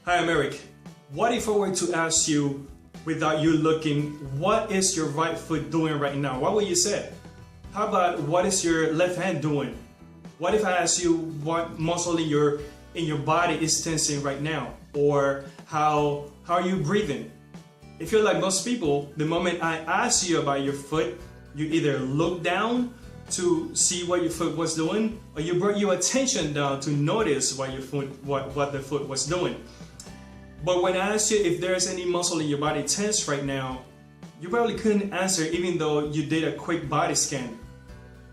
Hi, I'm Eric. What if I were to ask you, without you looking, what is your right foot doing right now? What would you say? How about what is your left hand doing? What if I ask you what muscle in your body is tensing right now? Or how are you breathing? If you're like most people, the moment I ask you about your foot, you either look down to see what your foot was doing, or you brought your attention down to notice what the foot was doing. But when I asked you if there's any muscle in your body tense right now, you probably couldn't answer even though you did a quick body scan.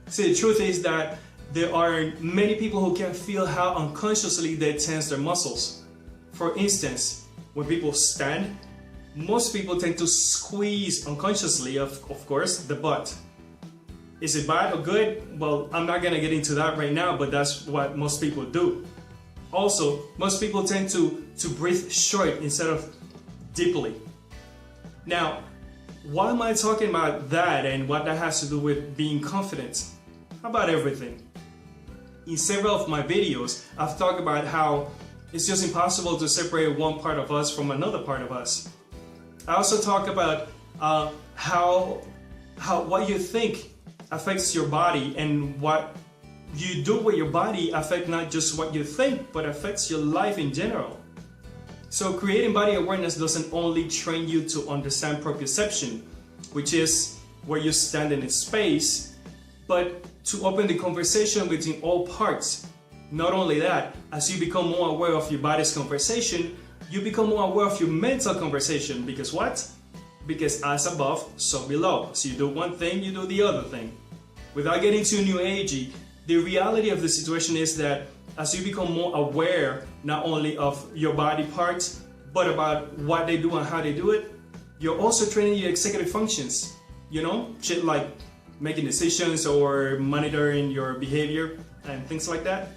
See, the truth is that there are many people who can feel how unconsciously they tense their muscles. For instance, when people stand, most people tend to squeeze unconsciously, of course, the butt. Is it bad or good? Well, I'm not gonna get into that right now, but that's what most people do. Also, most people tend to breathe short instead of deeply. Now, why am I talking about that and what that has to do with being confident? How about everything? In several of my videos, I've talked about how it's just impossible to separate one part of us from another part of us. I also talk about how what you think affects your body, and what you do with your body affects not just what you think, but affects your life in general. So creating body awareness doesn't only train you to understand proprioception, which is where you stand in space, but to open the conversation between all parts. Not only that, as you become more aware of your body's conversation, you become more aware of your mental conversation. Because what? Because as above, so below. So you do one thing, you do the other thing. Without getting too new agey, the reality of the situation is that as you become more aware not only of your body parts, but about what they do and how they do it, you're also training your executive functions. You know, shit like making decisions or monitoring your behavior and things like that.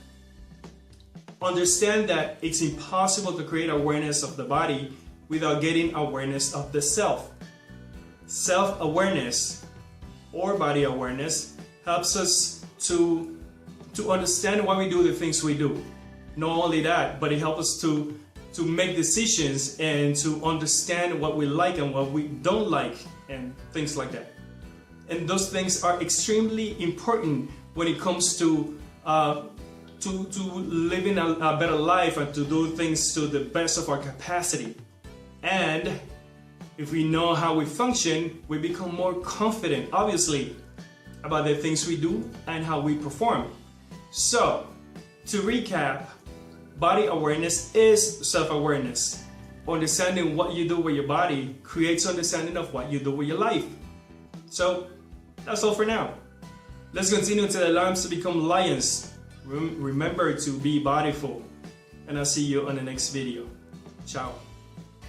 Understand that it's impossible to create awareness of the body without getting awareness of the self. Self-awareness or body awareness helps us to understand why we do the things we do. Not only that, but it helps us to make decisions and to understand what we like and what we don't like and things like that. And those things are extremely important when it comes to living a better life and to do things to the best of our capacity. And if we know how we function, we become more confident, obviously, about the things we do and how we perform. So, to recap, body awareness is self-awareness. Understanding what you do with your body creates understanding of what you do with your life. So, that's all for now. Let's continue until the lambs become lions. Remember to be bodyful. And I'll see you on the next video. Ciao.